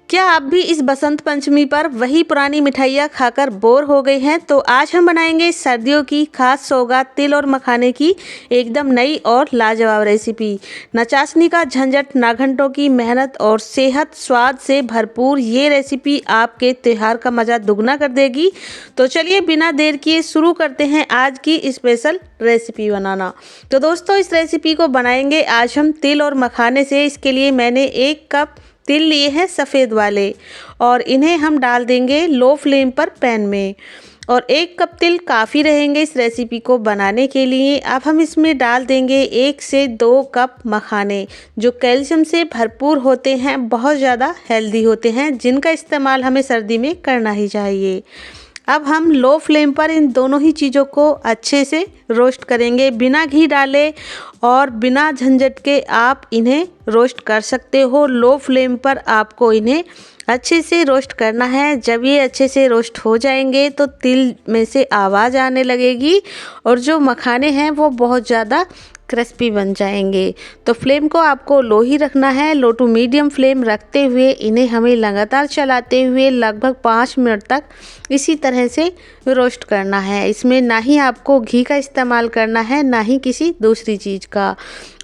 क्या आप भी इस बसंत पंचमी पर वही पुरानी मिठाइयाँ खाकर बोर हो गए हैं? तो आज हम बनाएंगे सर्दियों की खास सौगात तिल और मखाने की एकदम नई और लाजवाब रेसिपी। न चाशनी का झंझट, न घंटों की मेहनत और सेहत स्वाद से भरपूर ये रेसिपी आपके त्योहार का मज़ा दुगना कर देगी। तो चलिए बिना देर किए शुरू करते हैं आज की स्पेशल रेसिपी बनाना। तो दोस्तों, इस रेसिपी को बनाएंगे आज हम तिल और मखाने से। इसके लिए मैंने 1 कप तिल लिए हैं सफ़ेद वाले और इन्हें हम डाल देंगे लो फ्लेम पर पैन में। और 1 कप तिल काफ़ी रहेंगे इस रेसिपी को बनाने के लिए। अब हम इसमें डाल देंगे 1 से 2 कप मखाने, जो कैल्शियम से भरपूर होते हैं, बहुत ज़्यादा हेल्दी होते हैं, जिनका इस्तेमाल हमें सर्दी में करना ही चाहिए। अब हम लो फ्लेम पर इन दोनों ही चीज़ों को अच्छे से रोस्ट करेंगे, बिना घी डाले और बिना झंझट के आप इन्हें रोस्ट कर सकते हो। लो फ्लेम पर आपको इन्हें अच्छे से रोस्ट करना है। जब ये अच्छे से रोस्ट हो जाएंगे तो तिल में से आवाज़ आने लगेगी और जो मखाने हैं वो बहुत ज़्यादा क्रिस्पी बन जाएंगे। तो फ्लेम को आपको लो ही रखना है। लो टू मीडियम फ्लेम रखते हुए इन्हें हमें लगातार चलाते हुए लगभग 5 मिनट तक इसी तरह से रोस्ट करना है। इसमें ना ही आपको घी का इस्तेमाल करना है, ना ही किसी दूसरी चीज़ का।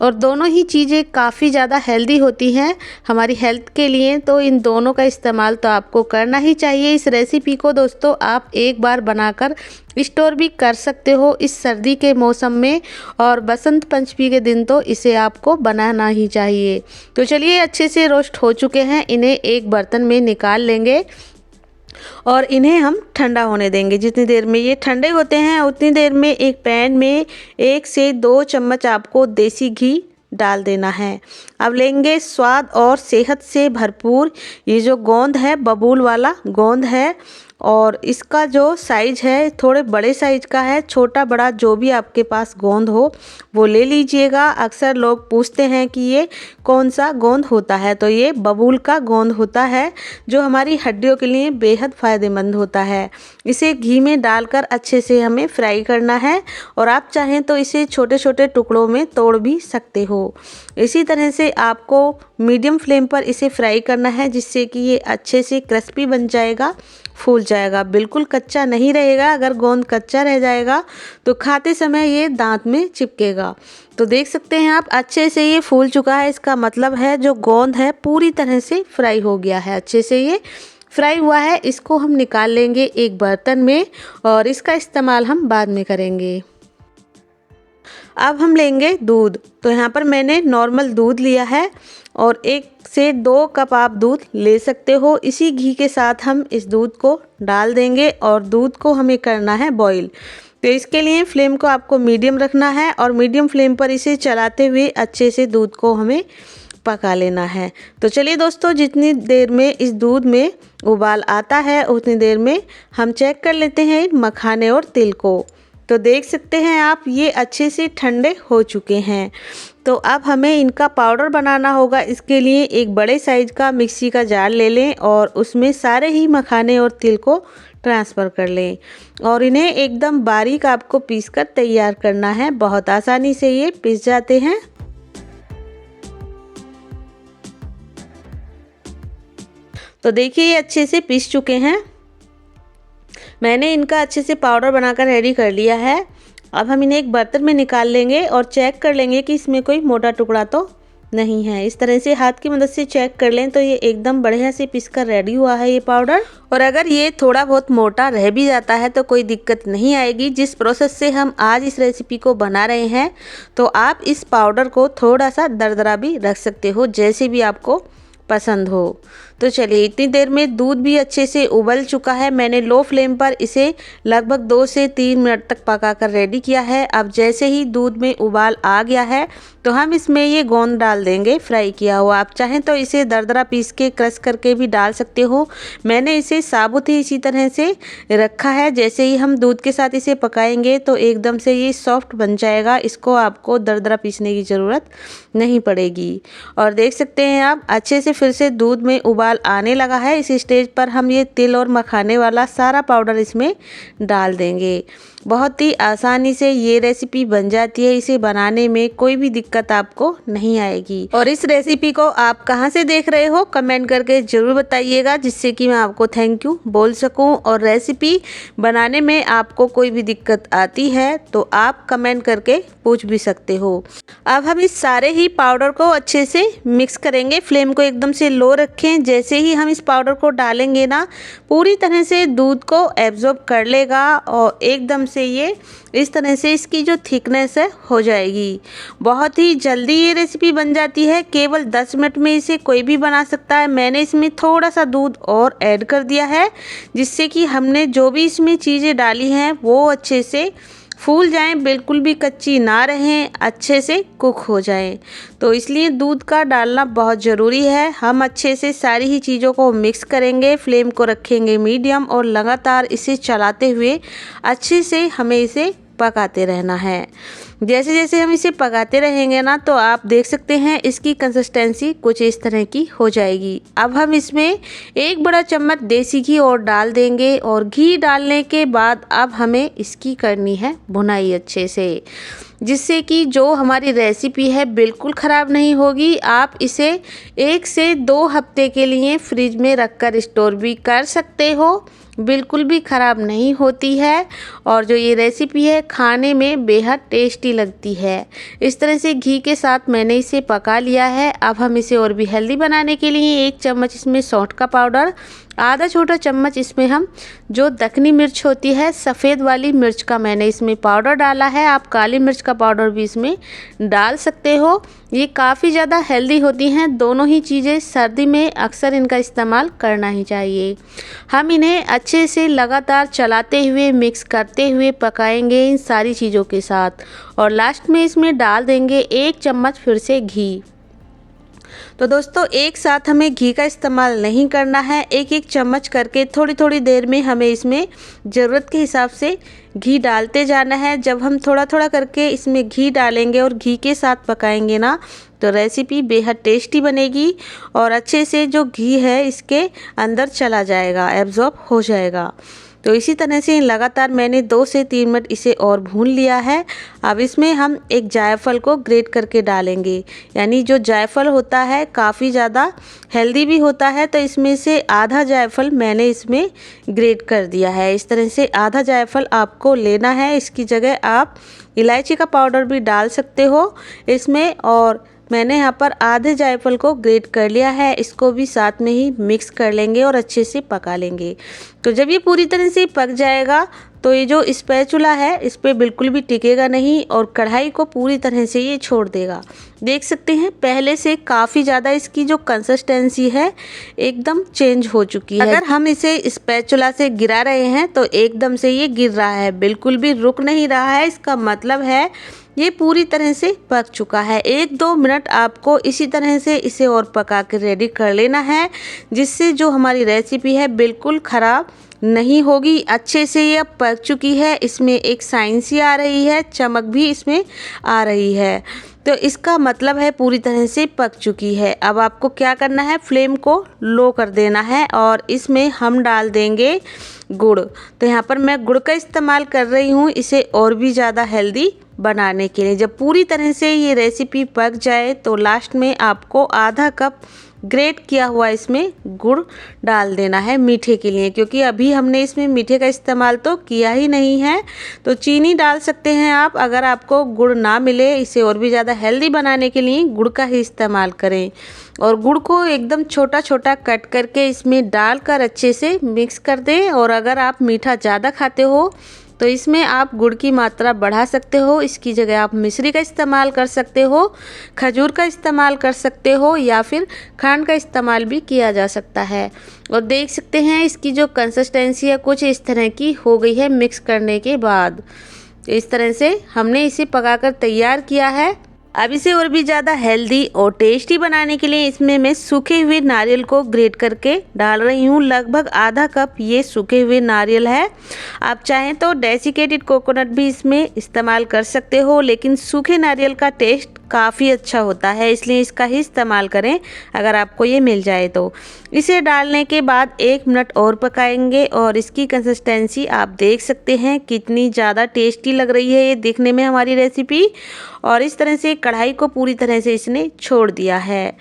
और दोनों ही चीज़ें काफ़ी ज़्यादा हेल्दी होती हैं हमारी हेल्थ के लिए, तो इन दोनों का इस्तेमाल तो आपको करना ही चाहिए। इस रेसिपी को दोस्तों आप एक बार बनाकर स्टोर भी कर सकते हो इस सर्दी के मौसम में, और बसंत पंचमी के दिन तो इसे आपको बनाना ही चाहिए। तो चलिए, अच्छे से रोस्ट हो चुके हैं, इन्हें एक बर्तन में निकाल लेंगे और इन्हें हम ठंडा होने देंगे। जितनी देर में ये ठंडे होते हैं उतनी देर में एक पैन में 1 से 2 चम्मच आपको देसी घी डाल देना है। अब लेंगे स्वाद और सेहत से भरपूर ये जो गोंद है, बबूल वाला गोंद है, और इसका जो साइज़ है थोड़े बड़े साइज़ का है। छोटा बड़ा जो भी आपके पास गोंद हो वो ले लीजिएगा। अक्सर लोग पूछते हैं कि ये कौन सा गोंद होता है, तो ये बबूल का गोंद होता है, जो हमारी हड्डियों के लिए बेहद फ़ायदेमंद होता है। इसे घी में डालकर अच्छे से हमें फ्राई करना है, और आप चाहें तो इसे छोटे छोटे टुकड़ों में तोड़ भी सकते हो। इसी तरह से आपको मीडियम फ्लेम पर इसे फ्राई करना है, जिससे कि ये अच्छे से क्रिस्पी बन जाएगा, फूल जाएगा, बिल्कुल कच्चा नहीं रहेगा। अगर गोंद कच्चा रह जाएगा तो खाते समय ये दांत में चिपकेगा। तो देख सकते हैं आप, अच्छे से ये फूल चुका है। इसका मतलब है जो गोंद है पूरी तरह से फ्राई हो गया है, अच्छे से ये फ्राई हुआ है। इसको हम निकाल लेंगे एक बर्तन में और इसका इस्तेमाल हम बाद में करेंगे। अब हम लेंगे दूध। तो यहाँ पर मैंने नॉर्मल दूध लिया है और 1 से 2 कप आप दूध ले सकते हो। इसी घी के साथ हम इस दूध को डाल देंगे और दूध को हमें करना है बॉईल। तो इसके लिए फ्लेम को आपको मीडियम रखना है और मीडियम फ्लेम पर इसे चलाते हुए अच्छे से दूध को हमें पका लेना है। तो चलिए दोस्तों, जितनी देर में इस दूध में उबाल आता है उतनी देर में हम चेक कर लेते हैं मखाने और तिल को। तो देख सकते हैं आप, ये अच्छे से ठंडे हो चुके हैं। तो अब हमें इनका पाउडर बनाना होगा। इसके लिए एक बड़े साइज़ का मिक्सी का जार ले लें और उसमें सारे ही मखाने और तिल को ट्रांसफ़र कर लें और इन्हें एकदम बारीक आपको पीसकर तैयार करना है। बहुत आसानी से ये पिस जाते हैं। तो देखिए, ये अच्छे से पिस चुके हैं। मैंने इनका अच्छे से पाउडर बनाकर रेडी कर लिया है। अब हम इन्हें एक बर्तन में निकाल लेंगे और चेक कर लेंगे कि इसमें कोई मोटा टुकड़ा तो नहीं है। इस तरह से हाथ की मदद से चेक कर लें तो ये एकदम बढ़िया से पिसकर रेडी हुआ है ये पाउडर। और अगर ये थोड़ा बहुत मोटा रह भी जाता है तो कोई दिक्कत नहीं आएगी। जिस प्रोसेस से हम आज इस रेसिपी को बना रहे हैं, तो आप इस पाउडर को थोड़ा सा दरदरा भी रख सकते हो, जैसे भी आपको पसंद हो। तो चलिए, इतनी देर में दूध भी अच्छे से उबल चुका है। मैंने लो फ्लेम पर इसे लगभग 2 से 3 मिनट तक पकाकर रेडी किया है। अब जैसे ही दूध में उबाल आ गया है तो हम इसमें ये गोंद डाल देंगे फ्राई किया हुआ। आप चाहें तो इसे दरदरा पीस के क्रश करके भी डाल सकते हो। मैंने इसे साबुत ही इसी तरह से रखा है। जैसे ही हम दूध के साथ इसे पकाएंगे तो एकदम से ये सॉफ्ट बन जाएगा। इसको आपको दरदरा पीसने की ज़रूरत नहीं पड़ेगी। और देख सकते हैं आप, अच्छे से फिर से दूध में उबाल आने लगा है। इस स्टेज पर हम ये तिल और मखाने वाला सारा पाउडर इसमें डाल देंगे। बहुत ही आसानी से ये रेसिपी बन जाती है। इसे बनाने में कोई भी दिक्कत आपको नहीं आएगी। और इस रेसिपी को आप कहाँ से देख रहे हो कमेंट करके ज़रूर बताइएगा, जिससे कि मैं आपको थैंक यू बोल सकूं। और रेसिपी बनाने में आपको कोई भी दिक्कत आती है तो आप कमेंट करके पूछ भी सकते हो। अब हम इस सारे ही पाउडर को अच्छे से मिक्स करेंगे। फ्लेम को एकदम से लो रखें। जैसे ही हम इस पाउडर को डालेंगे ना, पूरी तरह से दूध को एब्जॉर्ब कर लेगा और एकदम से ये इस तरह से इसकी जो थिकनेस है हो जाएगी। बहुत ही जल्दी ये रेसिपी बन जाती है। केवल 10 मिनट में इसे कोई भी बना सकता है। मैंने इसमें थोड़ा सा दूध और ऐड कर दिया है, जिससे कि हमने जो भी इसमें चीज़ें डाली हैं वो अच्छे से फूल जाएं, बिल्कुल भी कच्ची ना रहें, अच्छे से कुक हो जाएं। तो इसलिए दूध का डालना बहुत ज़रूरी है। हम अच्छे से सारी ही चीज़ों को मिक्स करेंगे। फ्लेम को रखेंगे मीडियम और लगातार इसे चलाते हुए अच्छे से हमें इसे पकाते रहना है। जैसे जैसे हम इसे पकाते रहेंगे ना, तो आप देख सकते हैं इसकी कंसिस्टेंसी कुछ इस तरह की हो जाएगी। अब हम इसमें 1 बड़ा चम्मच देसी घी और डाल देंगे। और घी डालने के बाद अब हमें इसकी करनी है भुनाई अच्छे से, जिससे कि जो हमारी रेसिपी है बिल्कुल ख़राब नहीं होगी। आप इसे 1 से 2 हफ्ते के लिए फ्रिज में रखकर स्टोर भी कर सकते हो, बिल्कुल भी ख़राब नहीं होती है। और जो ये रेसिपी है खाने में बेहद टेस्टी लगती है। इस तरह से घी के साथ मैंने इसे पका लिया है। अब हम इसे और भी हेल्दी बनाने के लिए 1 चम्मच इसमें सौंठ का पाउडर, आधा छोटा चम्मच इसमें हम जो दखनी मिर्च होती है सफ़ेद वाली मिर्च का मैंने इसमें पाउडर डाला है। आप काली मिर्च का पाउडर भी इसमें डाल सकते हो। ये काफ़ी ज़्यादा हेल्दी होती हैं दोनों ही चीज़ें। सर्दी में अक्सर इनका इस्तेमाल करना ही चाहिए। हम इन्हें अच्छे से लगातार चलाते हुए मिक्स करते हुए पकाएंगे इन सारी चीज़ों के साथ। और लास्ट में इसमें डाल देंगे 1 चम्मच फिर से घी। तो दोस्तों एक साथ हमें घी का इस्तेमाल नहीं करना है। 1-1 चम्मच करके थोड़ी थोड़ी देर में हमें इसमें ज़रूरत के हिसाब से घी डालते जाना है। जब हम थोड़ा थोड़ा करके इसमें घी डालेंगे और घी के साथ पकाएंगे ना, तो रेसिपी बेहद टेस्टी बनेगी और अच्छे से जो घी है इसके अंदर चला जाएगा, एब्जॉर्ब हो जाएगा। तो इसी तरह से लगातार मैंने 2 से 3 मिनट इसे और भून लिया है। अब इसमें हम एक जायफल को ग्रेट करके डालेंगे। यानी जो जायफल होता है काफ़ी ज़्यादा हेल्दी भी होता है, तो इसमें से आधा जायफल मैंने इसमें ग्रेट कर दिया है। इस तरह से आधा जायफल आपको लेना है। इसकी जगह आप इलायची का पाउडर भी डाल सकते हो इसमें। और मैंने यहाँ पर आधे जायफल को ग्रेट कर लिया है। इसको भी साथ में ही मिक्स कर लेंगे और अच्छे से पका लेंगे। तो जब ये पूरी तरह से पक जाएगा तो ये जो स्पैचुला है इस पे बिल्कुल भी टिकेगा नहीं और कढ़ाई को पूरी तरह से ये छोड़ देगा। देख सकते हैं पहले से काफ़ी ज़्यादा इसकी जो कंसिस्टेंसी है एकदम चेंज हो चुकी है। अगर हम इसे स्पैचुला से गिरा रहे हैं तो एकदम से ये गिर रहा है, बिल्कुल भी रुक नहीं रहा है। इसका मतलब है ये पूरी तरह से पक चुका है। 1-2 मिनट आपको इसी तरह से इसे और पका के रेडी कर लेना है, जिससे जो हमारी रेसिपी है बिल्कुल ख़राब नहीं होगी। अच्छे से ये अब पक चुकी है। इसमें एक शाइन सी आ रही है, चमक भी इसमें आ रही है। तो इसका मतलब है पूरी तरह से पक चुकी है। अब आपको क्या करना है, फ्लेम को लो कर देना है और इसमें हम डाल देंगे गुड़। तो यहाँ पर मैं गुड़ का इस्तेमाल कर रही हूँ इसे और भी ज़्यादा हेल्दी बनाने के लिए। जब पूरी तरह से ये रेसिपी पक जाए तो लास्ट में आपको आधा कप ग्रेट किया हुआ इसमें गुड़ डाल देना है मीठे के लिए, क्योंकि अभी हमने इसमें मीठे का इस्तेमाल तो किया ही नहीं है। तो चीनी डाल सकते हैं आप, अगर आपको गुड़ ना मिले। इसे और भी ज़्यादा हेल्दी बनाने के लिए गुड़ का ही इस्तेमाल करें। और गुड़ को एकदम छोटा छोटा कट करके इसमें डालकर अच्छे से मिक्स कर दें। और अगर आप मीठा ज़्यादा खाते हो तो इसमें आप गुड़ की मात्रा बढ़ा सकते हो। इसकी जगह आप मिश्री का इस्तेमाल कर सकते हो, खजूर का इस्तेमाल कर सकते हो या फिर खंड का इस्तेमाल भी किया जा सकता है। और देख सकते हैं इसकी जो कंसिस्टेंसी है कुछ इस तरह की हो गई है मिक्स करने के बाद। इस तरह से हमने इसे पकाकर तैयार किया है। अब इसे और भी ज़्यादा हेल्दी और टेस्टी बनाने के लिए इसमें मैं सूखे हुए नारियल को ग्रेट करके डाल रही हूँ। लगभग आधा कप ये सूखे हुए नारियल है। आप चाहें तो डेसिकेटेड कोकोनट भी इसमें इस्तेमाल कर सकते हो, लेकिन सूखे नारियल का टेस्ट काफ़ी अच्छा होता है, इसलिए इसका ही इस्तेमाल करें अगर आपको ये मिल जाए तो। इसे डालने के बाद 1 मिनट और पकाएंगे और इसकी कंसिस्टेंसी आप देख सकते हैं कितनी ज़्यादा टेस्टी लग रही है ये दिखने में हमारी रेसिपी। और इस तरह से कढ़ाई को पूरी तरह से इसने छोड़ दिया है।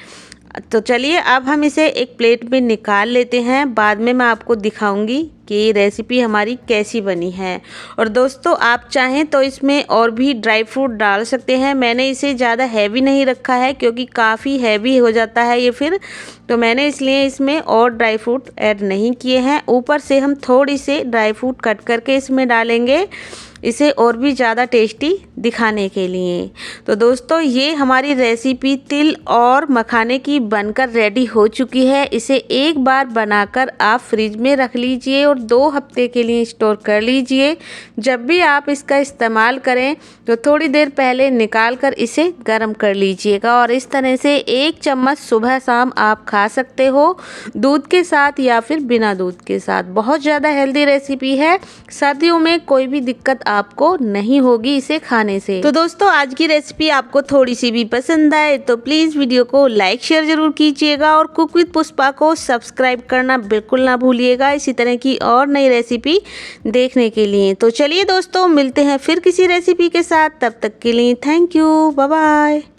तो चलिए अब हम इसे एक प्लेट में निकाल लेते हैं, बाद में मैं आपको दिखाऊंगी कि ये रेसिपी हमारी कैसी बनी है। और दोस्तों आप चाहें तो इसमें और भी ड्राई फ्रूट डाल सकते हैं। मैंने इसे ज़्यादा हैवी नहीं रखा है क्योंकि काफ़ी हैवी हो जाता है ये फिर, तो मैंने इसलिए इसमें और ड्राई फ्रूट ऐड नहीं किए हैं। ऊपर से हम थोड़ी से ड्राई फ्रूट कट करके इसमें डालेंगे, इसे और भी ज़्यादा टेस्टी दिखाने के लिए। तो दोस्तों ये हमारी रेसिपी तिल और मखाने की बनकर रेडी हो चुकी है। इसे एक बार बनाकर आप फ्रिज में रख लीजिए और 2 हफ्ते के लिए स्टोर कर लीजिए। जब भी आप इसका इस्तेमाल करें तो थोड़ी देर पहले निकाल कर इसे गर्म कर लीजिएगा और इस तरह से 1 चम्मच सुबह शाम आप खा सकते हो, दूध के साथ या फिर बिना दूध के साथ। बहुत ज़्यादा हेल्दी रेसिपी है, सर्दियों में कोई भी दिक्कत आपको नहीं होगी इसे खाने से। तो दोस्तों आज की रेसिपी आपको थोड़ी सी भी पसंद आए तो प्लीज़ वीडियो को लाइक शेयर जरूर कीजिएगा और कुक विद पुष्पा को सब्सक्राइब करना बिल्कुल ना भूलिएगा इसी तरह की और नई रेसिपी देखने के लिए। तो चलिए दोस्तों मिलते हैं फिर किसी रेसिपी के साथ, तब तक के लिए थैंक यू, बाय बाय।